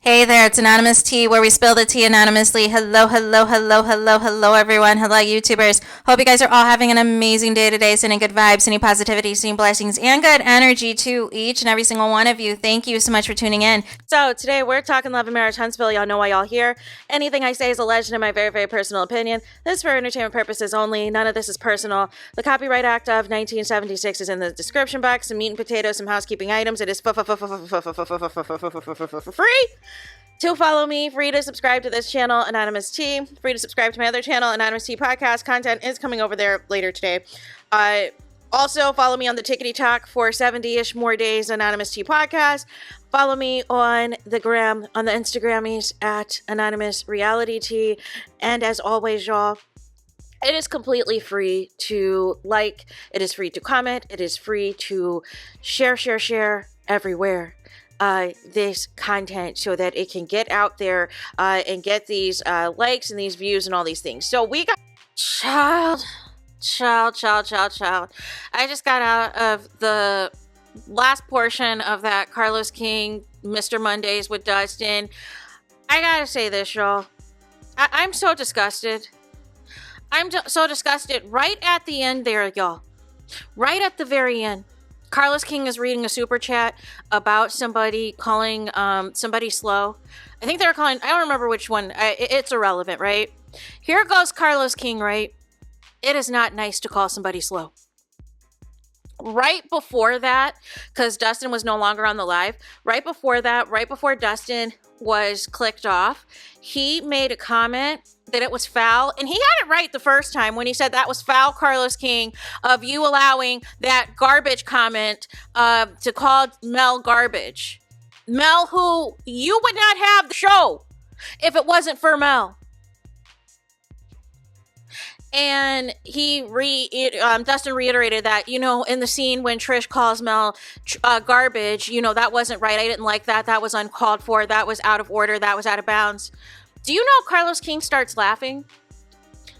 Hey there, it's Anonymous Tea, where we spill the tea anonymously. Hello, hello, hello, hello, hello, everyone. Hello, YouTubers. Hope you guys are all having an amazing day today, sending good vibes, sending positivity, sending blessings, and good energy to each and every single one of you. Thank you so much for tuning in. So today we're talking love and marriage, Huntsville. Y'all know why y'all here. Anything I say is alleged in my very, very personal opinion. This is for entertainment purposes only. None of this is personal. The Copyright Act of 1976 is in the description box. Some meat and potatoes, some housekeeping items. It is free to follow me, free to subscribe to this channel, Anonymous Tea, free to subscribe to my other channel, Anonymous Tea Podcast. Content is coming over there later today. Also, follow me on the Tickety Talk for 70-ish more days, Anonymous Tea Podcast. Follow me on the gram, on the Instagrammies at Anonymous Reality Tea. And as always, y'all, it is completely free to like, it is free to comment, it is free to share everywhere. This content so that it can get out there and get these likes and these views and all these things. So we got child. I just got out of the last portion of that Carlos King Mr. Mondays with Dustin. I gotta say this, y'all. I'm so disgusted. I'm so disgusted. Right at the end there, y'all. Right at the very end. Carlos King is reading a super chat about somebody calling somebody slow. I think they were calling, I don't remember which one. It's irrelevant, right? Here goes Carlos King, right? It is not nice to call somebody slow. Right before that, because Dustin was no longer on the live, right before that, right before Dustin was clicked off, he made a comment that it was foul, and he had it right the first time when he said that was foul, Carlos King, of you allowing that garbage comment to call Mel garbage. Mel, who you would not have the show if it wasn't for Mel. And Dustin reiterated that, you know, in the scene when Trish calls Mel garbage, you know, that wasn't right. I didn't like that. That was uncalled for. That was out of order. That was out of bounds. Do you know Carlos King starts laughing?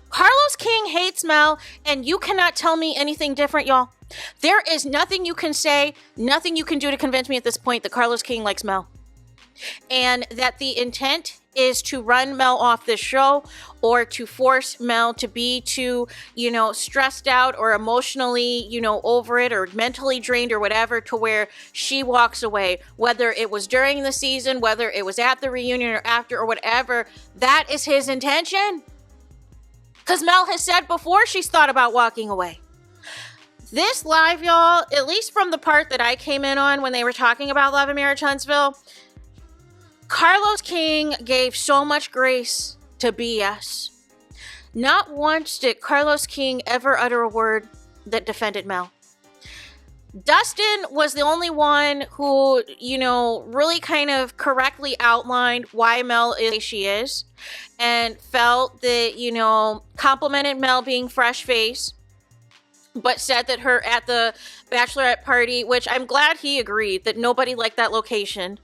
Carlos King hates Mel, and you cannot tell me anything different, y'all. There is nothing you can say, nothing you can do to convince me at this point that Carlos King likes Mel. And that the intent is to run Mel off this show or to force Mel to be too, you know, stressed out or emotionally, you know, over it or mentally drained or whatever to where she walks away, whether it was during the season, whether it was at the reunion or after or whatever. That is his intention. Because Mel has said before she's thought about walking away. This live, y'all, at least from the part that I came in on when they were talking about Love and Marriage Huntsville, Carlos King gave so much grace to BS. Not once did Carlos King ever utter a word that defended Mel. Dustin was the only one who, you know, really kind of correctly outlined why Mel is the way she is and felt that, you know, complimented Mel being fresh face, but said that her at the bachelorette party, which I'm glad he agreed that nobody liked that location.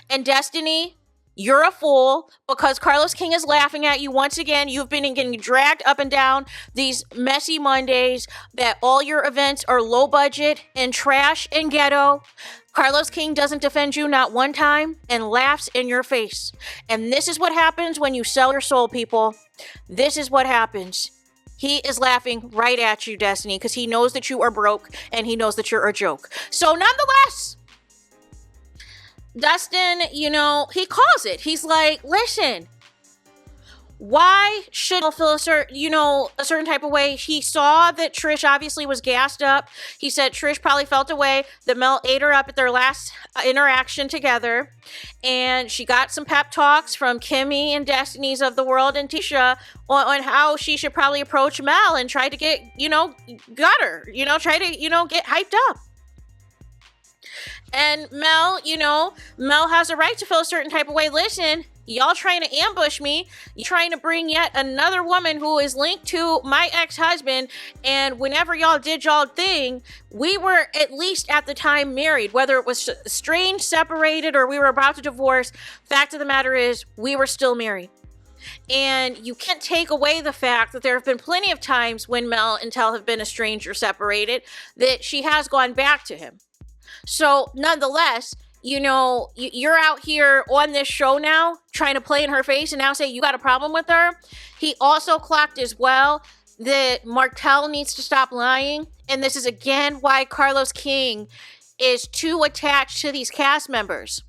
And Destiny, you're a fool because Carlos King is laughing at you once again. You've been getting dragged up and down these messy Mondays that all your events are low budget and trash and ghetto. Carlos King doesn't defend you not one time and laughs in your face. And this is what happens when you sell your soul, people. This is what happens. He is laughing right at you, Destiny, because he knows that you are broke and he knows that you're a joke. So nonetheless, Dustin, you know, he calls it. He's like, listen, why should I feel a certain type of way? He saw that Trish obviously was gassed up. He said Trish probably felt a way that Mel ate her up at their last interaction together. And she got some pep talks from Kimmy and Destiny's of the world and Tisha on how she should probably approach Mel and try to get, you know, try to, you know, get hyped up. And Mel, you know, Mel has a right to feel a certain type of way. Listen, y'all trying to ambush me. You're trying to bring yet another woman who is linked to my ex-husband. And whenever y'all did y'all thing, we were at least at the time married, whether it was estranged, separated, or we were about to divorce. Fact of the matter is, we were still married. And you can't take away the fact that there have been plenty of times when Mel and Tel have been estranged or separated that she has gone back to him. So nonetheless, you're out here on this show now trying to play in her face and now say you got a problem with her. He also clocked as well that Martell needs to stop lying. And this is again why Carlos King is too attached to these cast members.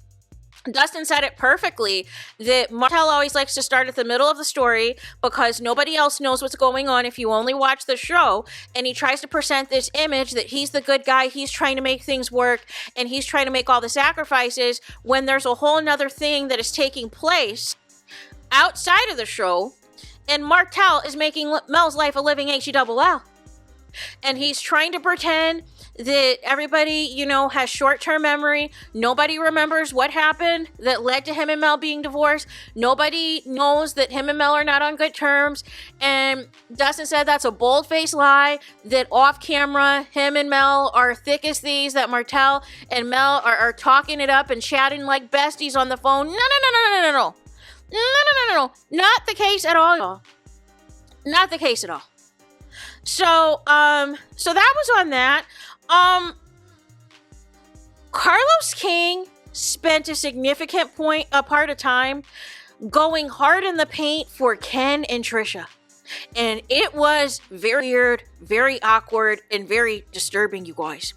Dustin said it perfectly that Martell always likes to start at the middle of the story because nobody else knows what's going on if you only watch the show. And he tries to present this image that he's the good guy, he's trying to make things work, and he's trying to make all the sacrifices when there's a whole nother thing that is taking place outside of the show. And Martell is making Mel's life a living HE-double-L. And he's trying to pretend that everybody, has short-term memory. Nobody remembers what happened that led to him and Mel being divorced. Nobody knows that him and Mel are not on good terms. And Dustin said that's a bold-faced lie, that off-camera, him and Mel are thick as thieves, that Martell and Mel are talking it up and chatting like besties on the phone. No. Not the case at all. Not the case at all. So that was on that. Carlos King spent a significant part of time going hard in the paint for Ken and Tisha. And it was very weird, very awkward, and very disturbing, you guys.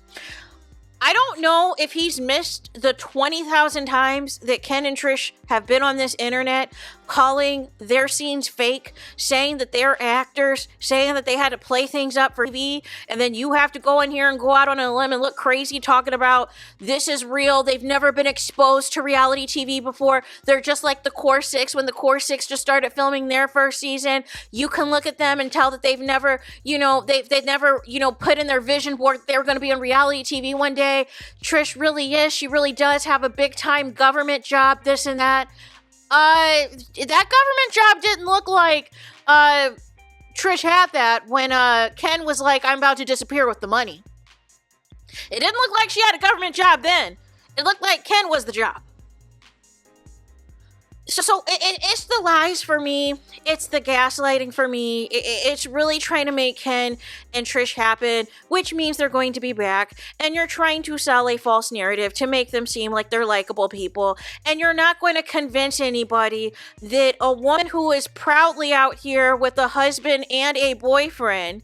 I don't know if he's missed the 20,000 times that Ken and Trish have been on this internet calling their scenes fake, saying that they're actors, saying that they had to play things up for TV, and then you have to go in here and go out on a limb and look crazy talking about this is real. They've never been exposed to reality TV before. They're just like the Core Six when the Core Six just started filming their first season. You can look at them and tell that they've never, they've never, put in their vision board they were going to be on reality TV one day. Trish really is. She really does have a big time government job, this and that. That government job didn't look like Trish had that when Ken was like, I'm about to disappear with the money. It didn't look like she had a government job then. It looked like Ken was the job. So it's the lies for me. It's the gaslighting for me. It's really trying to make Ken and Trish happen, which means they're going to be back. And you're trying to sell a false narrative to make them seem like they're likable people. And you're not going to convince anybody that a woman who is proudly out here with a husband and a boyfriend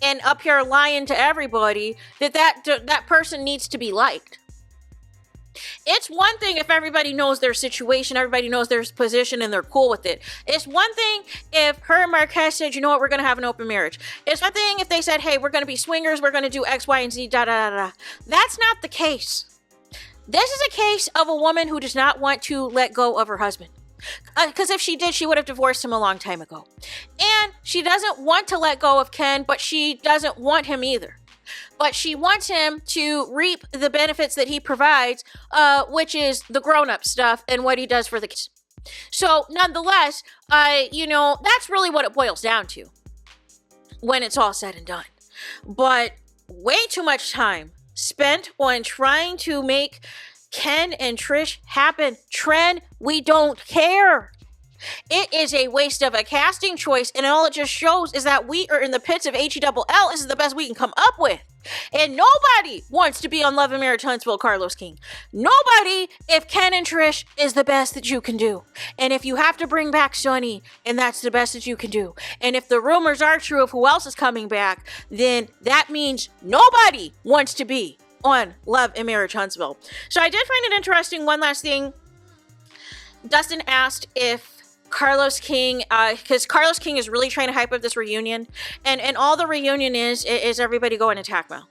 and up here lying to everybody that person needs to be liked. It's one thing if everybody knows their situation, everybody knows their position, and they're cool with it. It's one thing if her and Marquez said, you know what, we're going to have an open marriage. It's one thing if they said, hey, we're going to be swingers, we're going to do X, Y, and Z, da. That's not the case. This is a case of a woman who does not want to let go of her husband. Because if she did, she would have divorced him a long time ago. And she doesn't want to let go of Ken, but she doesn't want him either. But she wants him to reap the benefits that he provides, which is the grown-up stuff and what he does for the kids. So, nonetheless, that's really what it boils down to when it's all said and done. But way too much time spent on trying to make Ken and Trish happen. Trend, we don't care. It is a waste of a casting choice, and all it just shows is that we are in the pits of HE-double-L. This is the best we can come up with. And nobody wants to be on Love and Marriage Huntsville, Carlos King. Nobody if Ken and Trish is the best that you can do. And if you have to bring back Sonny, and that's the best that you can do. And if the rumors are true of who else is coming back, then that means nobody wants to be on Love and Marriage Huntsville. So I did find it interesting. One last thing. Dustin asked if Carlos King, because Carlos King is really trying to hype up this reunion, and all the reunion is everybody go and attack Mel.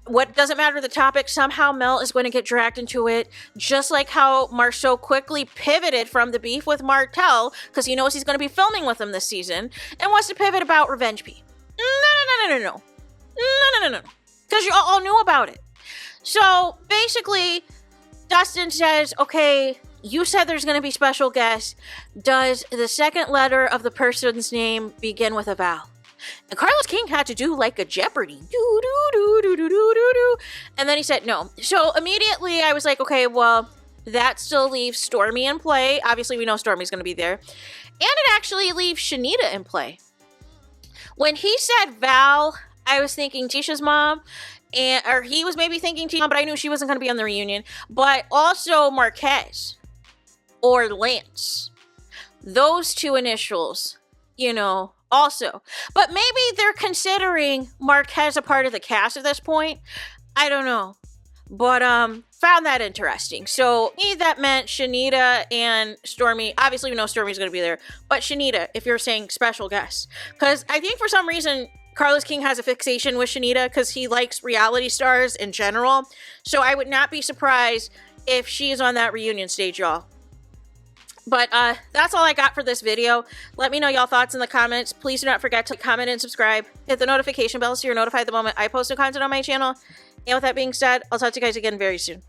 What doesn't matter the topic, somehow Mel is going to get dragged into it, just like how Marceau quickly pivoted from the beef with Martell, because he knows he's going to be filming with him this season, and wants to pivot about Revenge P. No. Because you all knew about it. So, basically, Dustin says, okay, you said there's going to be special guests. Does the second letter of the person's name begin with a vowel? And Carlos King had to do like a Jeopardy. And then he said no. So immediately I was like, okay, well, that still leaves Stormy in play. Obviously, we know Stormy's going to be there. And it actually leaves Shanita in play. When he said Val, I was thinking Tisha's mom. and or he was maybe thinking Tina, but I knew she wasn't going to be on the reunion. But also Marquez or Lance, those two initials, you know, also. But maybe they're considering Marquez a part of the cast at this point. I don't know. But found that interesting. So that meant Shanita and Stormy. Obviously we know Stormy's going to be there, but Shanita, if you're saying special guest, because I think for some reason Carlos King has a fixation with Shanita because he likes reality stars in general. So I would not be surprised if she is on that reunion stage, y'all. But that's all I got for this video. Let me know y'all thoughts in the comments. Please do not forget to comment and subscribe. Hit the notification bell so you're notified the moment I post new content on my channel. And with that being said, I'll talk to you guys again very soon.